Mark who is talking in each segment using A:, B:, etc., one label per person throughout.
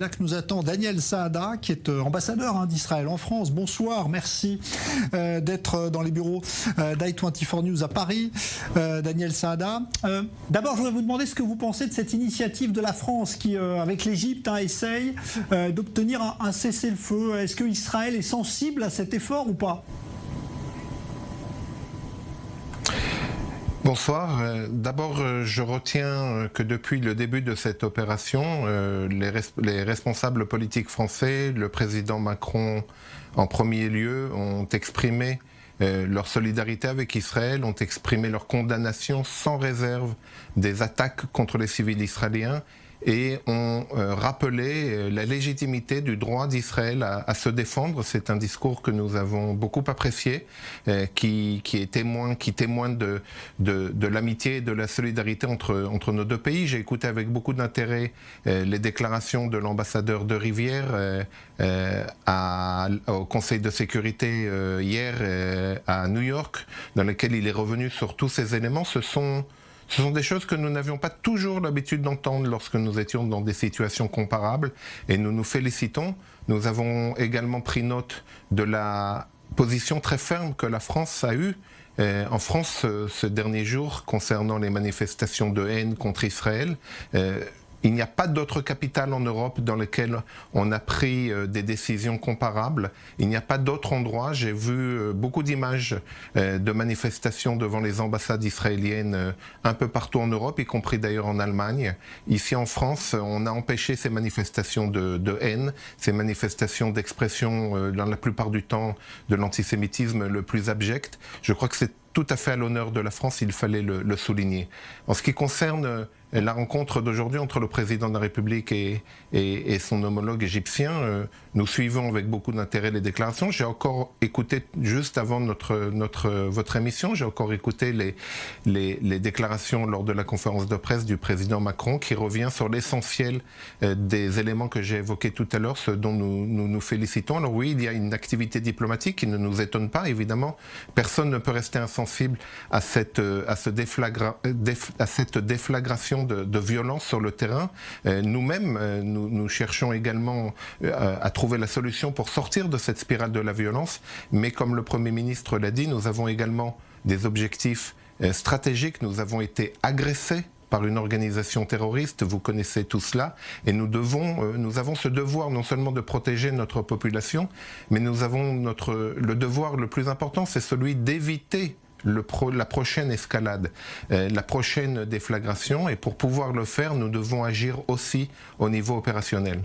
A: Là que nous attend Daniel Saada, qui est ambassadeur d'Israël en France. Bonsoir, merci d'être dans les bureaux d'i24 News à Paris. Daniel Saada. D'abord, je voudrais vous demander ce que vous pensez de cette initiative de la France qui, avec l'Égypte, essaye d'obtenir un cessez-le-feu. Est-ce que Israël est sensible à cet effort ou pas ?
B: Bonsoir. D'abord, je retiens que depuis le début de cette opération, les responsables politiques français, le président Macron en premier lieu, ont exprimé leur solidarité avec Israël, ont exprimé leur condamnation sans réserve des attaques contre les civils israéliens et ont rappelé la légitimité du droit d'Israël à se défendre. C'est un discours que nous avons beaucoup apprécié, qui témoigne de l'amitié et de la solidarité entre nos deux pays. J'ai écouté avec beaucoup d'intérêt les déclarations de l'ambassadeur de Rivière au Conseil de sécurité hier à New York, dans lequel il est revenu sur tous ces éléments. Ce sont des choses que nous n'avions pas toujours l'habitude d'entendre lorsque nous étions dans des situations comparables et nous nous félicitons. Nous avons également pris note de la position très ferme que la France a eue en France ce dernier jour concernant les manifestations de haine contre Israël. Il n'y a pas d'autre capitale en Europe dans lequel on a pris des décisions comparables. Il n'y a pas d'autre endroit. J'ai vu beaucoup d'images de manifestations devant les ambassades israéliennes un peu partout en Europe, y compris d'ailleurs en Allemagne. Ici en France, on a empêché ces manifestations de haine, ces manifestations d'expression, dans la plupart du temps, de l'antisémitisme le plus abject. Je crois que c'est tout à fait à l'honneur de la France, il fallait le souligner. En ce qui concerne la rencontre d'aujourd'hui entre le président de la République et son homologue égyptien, nous suivons avec beaucoup d'intérêt les déclarations. J'ai encore écouté, juste avant votre émission, j'ai encore écouté les déclarations lors de la conférence de presse du président Macron qui revient sur l'essentiel des éléments que j'ai évoqués tout à l'heure, ce dont nous félicitons. Alors oui, il y a une activité diplomatique qui ne nous étonne pas, évidemment. Personne ne peut rester insensible à cette déflagration de violence sur le terrain. Nous-mêmes, nous cherchons également à trouver la solution pour sortir de cette spirale de la violence, mais comme le Premier ministre l'a dit, nous avons également des objectifs stratégiques. Nous avons été agressés par une organisation terroriste, vous connaissez tout cela, et nous avons ce devoir non seulement de protéger notre population, mais nous avons le devoir le plus important, c'est celui d'éviter la prochaine escalade, la prochaine déflagration, et pour pouvoir le faire, nous devons agir aussi au niveau opérationnel.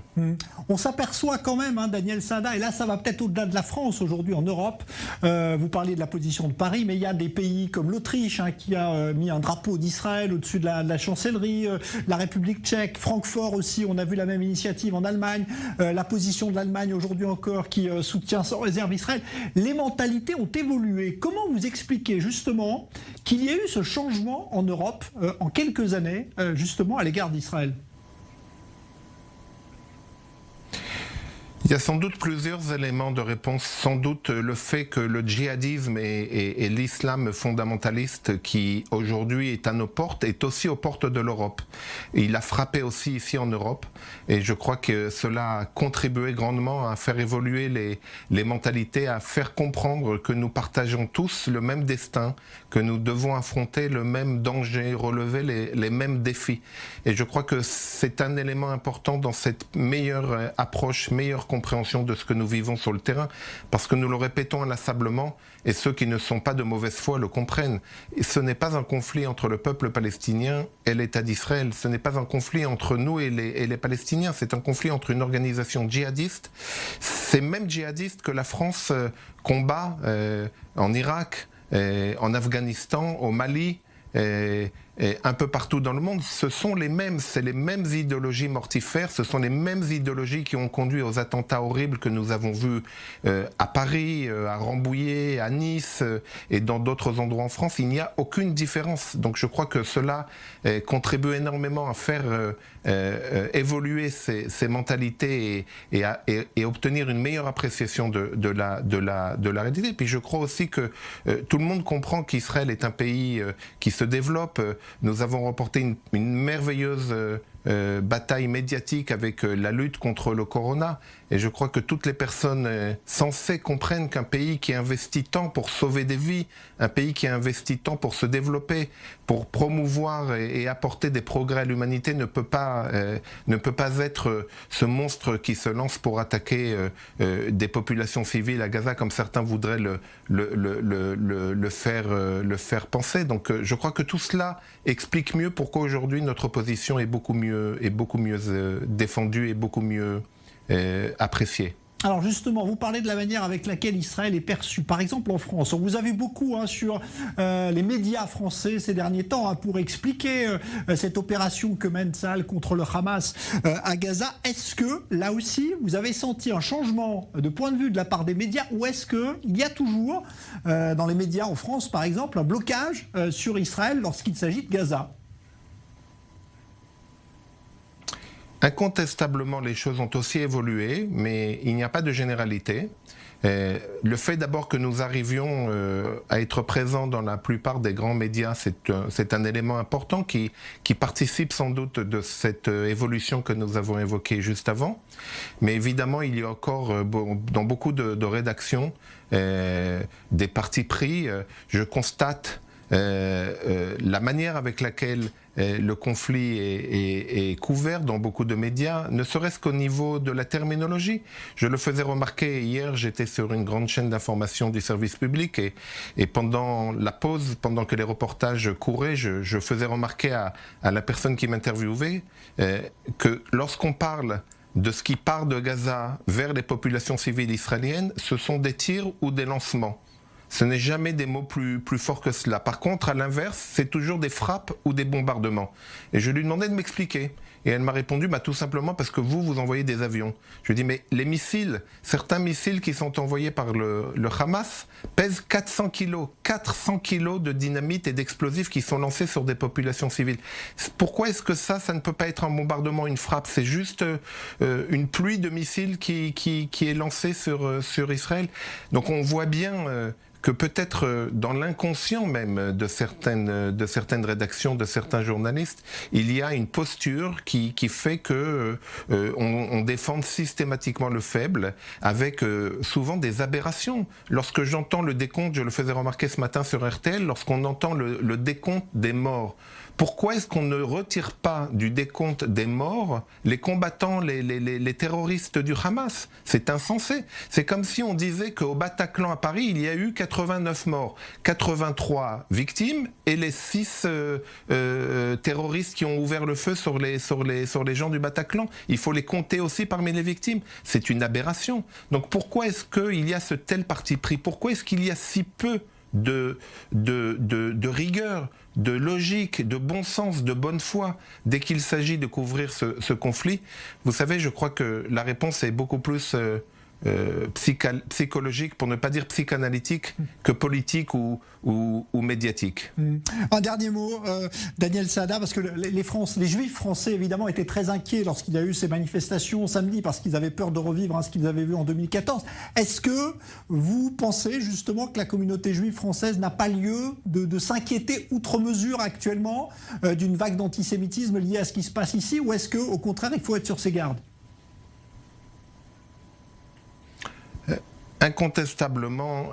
A: On s'aperçoit quand même, Daniel Saada, et là ça va peut-être au-delà de la France aujourd'hui en Europe, vous parliez de la position de Paris, mais il y a des pays comme l'Autriche qui a mis un drapeau d'Israël au-dessus de la chancellerie, la République tchèque, Francfort aussi, on a vu la même initiative en Allemagne, la position de l'Allemagne aujourd'hui encore qui soutient sans réserve Israël. Les mentalités ont évolué. Comment vous expliquez justement qu'il y a eu ce changement en Europe en quelques années, justement à l'égard d'Israël?
B: Il y a sans doute plusieurs éléments de réponse. Sans doute le fait que le djihadisme et l'islam fondamentaliste qui aujourd'hui est à nos portes est aussi aux portes de l'Europe. Il a frappé aussi ici en Europe et je crois que cela a contribué grandement à faire évoluer les mentalités, à faire comprendre que nous partageons tous le même destin, que nous devons affronter le même danger, relever les mêmes défis. Et je crois que c'est un élément important dans cette meilleure approche, meilleure compréhension de ce que nous vivons sur le terrain, parce que nous le répétons inlassablement, et ceux qui ne sont pas de mauvaise foi le comprennent. Et ce n'est pas un conflit entre le peuple palestinien et l'État d'Israël, ce n'est pas un conflit entre nous et les Palestiniens, c'est un conflit entre une organisation djihadiste, ces mêmes djihadistes que la France combat en Irak, en Afghanistan, au Mali, et un peu partout dans le monde, ce sont c'est les mêmes idéologies mortifères, ce sont les mêmes idéologies qui ont conduit aux attentats horribles que nous avons vus à Paris, à Rambouillet, à Nice et dans d'autres endroits en France. Il n'y a aucune différence. Donc je crois que cela contribue énormément à faire évoluer ces mentalités et obtenir une meilleure appréciation de la réalité. Et puis je crois aussi que tout le monde comprend qu'Israël est un pays qui se développe. Nous avons remporté une merveilleuse bataille médiatique avec la lutte contre le corona. Et je crois que toutes les personnes sensées comprennent qu'un pays qui investit tant pour sauver des vies, un pays qui investit tant pour se développer, pour promouvoir et apporter des progrès à l'humanité ne peut pas être ce monstre qui se lance pour attaquer des populations civiles à Gaza comme certains voudraient le faire penser. Donc je crois que tout cela explique mieux pourquoi aujourd'hui notre position est beaucoup mieux défendue et beaucoup mieux appréciée.
A: Alors justement, vous parlez de la manière avec laquelle Israël est perçu. Par exemple en France, on vous a vu beaucoup sur les médias français ces derniers temps pour expliquer cette opération que mène Tsahal contre le Hamas à Gaza. Est-ce que là aussi, vous avez senti un changement de point de vue de la part des médias ou est-ce qu'il y a toujours dans les médias en France, par exemple, un blocage sur Israël lorsqu'il s'agit de Gaza ?
B: Incontestablement, les choses ont aussi évolué, mais il n'y a pas de généralité. Le fait d'abord que nous arrivions à être présents dans la plupart des grands médias, c'est un élément important qui participe sans doute de cette évolution que nous avons évoquée juste avant. Mais évidemment, il y a encore dans beaucoup de rédactions des partis pris. Je constate la manière avec laquelle le conflit est couvert dans beaucoup de médias, ne serait-ce qu'au niveau de la terminologie. Je le faisais remarquer hier, j'étais sur une grande chaîne d'information du service public et pendant la pause, pendant que les reportages couraient, je faisais remarquer à la personne qui m'interviewait que lorsqu'on parle de ce qui part de Gaza vers les populations civiles israéliennes, ce sont des tirs ou des lancements. Ce n'est jamais des mots plus forts que cela. Par contre, à l'inverse, c'est toujours des frappes ou des bombardements. Et je lui demandais de m'expliquer. Et elle m'a répondu, tout simplement parce que vous envoyez des avions. Je lui ai dit, mais les missiles, certains missiles qui sont envoyés par le Hamas pèsent 400 kilos. 400 kilos de dynamite et d'explosifs qui sont lancés sur des populations civiles. Pourquoi est-ce que ça ne peut pas être un bombardement, une frappe? C'est juste une pluie de missiles qui est lancée sur Israël. Donc on voit bien que peut-être dans l'inconscient même de certaines rédactions, de certains journalistes, il y a une posture qui fait que on défend systématiquement le faible, avec souvent des aberrations. Lorsque j'entends le décompte, je le faisais remarquer ce matin sur RTL, lorsqu'on entend le décompte des morts, pourquoi est-ce qu'on ne retire pas du décompte des morts les combattants, les terroristes du Hamas? C'est insensé. C'est comme si on disait qu'au Bataclan à Paris, il y a eu 89 morts, 83 victimes et les 6 terroristes qui ont ouvert le feu sur les gens du Bataclan. Il faut les compter aussi parmi les victimes. C'est une aberration. Donc pourquoi est-ce qu'il y a ce tel parti pris? Pourquoi est-ce qu'il y a si peu de rigueur, de logique, de bon sens, de bonne foi, dès qu'il s'agit de couvrir ce conflit? Vous savez, je crois que la réponse est beaucoup plus psychologique, pour ne pas dire psychanalytique, que politique ou médiatique.
A: Un dernier mot, Daniel Saada, parce que les Juifs français, évidemment, étaient très inquiets lorsqu'il y a eu ces manifestations samedi, parce qu'ils avaient peur de revivre ce qu'ils avaient vu en 2014. Est-ce que vous pensez justement que la communauté juive française n'a pas lieu de s'inquiéter outre mesure actuellement d'une vague d'antisémitisme liée à ce qui se passe ici, ou est-ce qu'au contraire, il faut être sur ses gardes?
B: Incontestablement,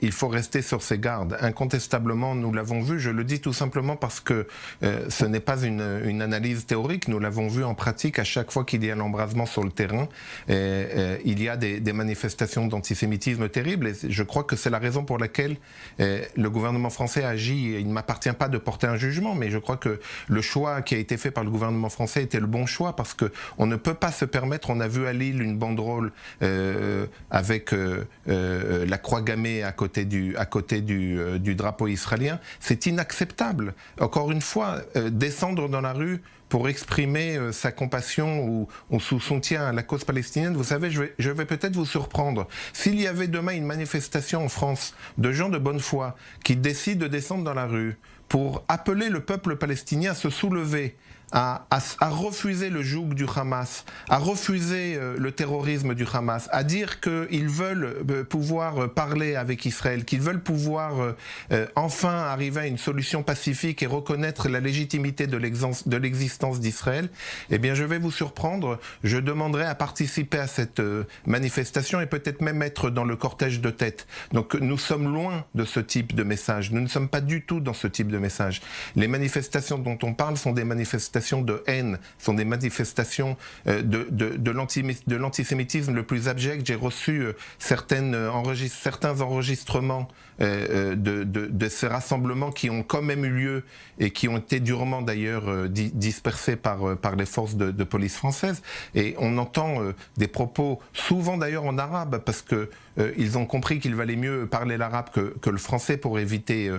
B: il faut rester sur ses gardes. Incontestablement, nous l'avons vu, je le dis tout simplement parce que ce n'est pas une analyse théorique, nous l'avons vu en pratique à chaque fois qu'il y a un embrasement sur le terrain. Il y a des manifestations d'antisémitisme terribles et je crois que c'est la raison pour laquelle le gouvernement français agit. Il ne m'appartient pas de porter un jugement, mais je crois que le choix qui a été fait par le gouvernement français était le bon choix parce qu'on ne peut pas se permettre, on a vu à Lille une banderole avec la croix gammée à côté du drapeau israélien, c'est inacceptable. Encore une fois, descendre dans la rue pour exprimer sa compassion ou son soutien à la cause palestinienne, vous savez, je vais peut-être vous surprendre. S'il y avait demain une manifestation en France de gens de bonne foi qui décident de descendre dans la rue pour appeler le peuple palestinien à se soulever, à refuser le joug du Hamas, à refuser le terrorisme du Hamas, à dire qu'ils veulent pouvoir parler avec Israël, qu'ils veulent pouvoir enfin arriver à une solution pacifique et reconnaître la légitimité de l'existence d'Israël, eh bien je vais vous surprendre, je demanderai à participer à cette manifestation et peut-être même être dans le cortège de tête. Donc nous sommes loin de ce type de message, nous ne sommes pas du tout dans ce type de message. Les manifestations dont on parle sont des manifestations de haine, sont des manifestations de l'antisémitisme le plus abject. J'ai reçu certains enregistrements de ces rassemblements qui ont quand même eu lieu et qui ont été durement d'ailleurs dispersés par les forces de police françaises. Et on entend des propos, souvent d'ailleurs en arabe, parce que ils ont compris qu'il valait mieux parler l'arabe que le français pour éviter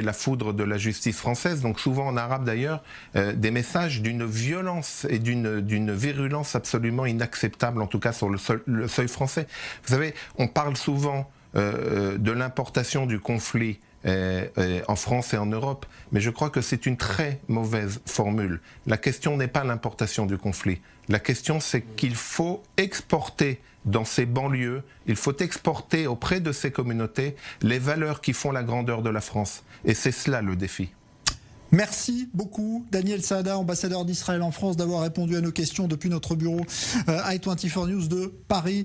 B: la foudre de la justice française. Donc souvent en arabe d'ailleurs, des messages d'une violence et d'une virulence absolument inacceptable, en tout cas sur le seuil français. Vous savez, on parle souvent de l'importation du conflit en France et en Europe, mais je crois que c'est une très mauvaise formule. La question n'est pas l'importation du conflit. La question, c'est qu'il faut exporter dans ces banlieues, il faut exporter auprès de ces communautés les valeurs qui font la grandeur de la France. Et c'est cela le défi.
A: Merci beaucoup, Daniel Saada, ambassadeur d'Israël en France, d'avoir répondu à nos questions depuis notre bureau i24 News de Paris.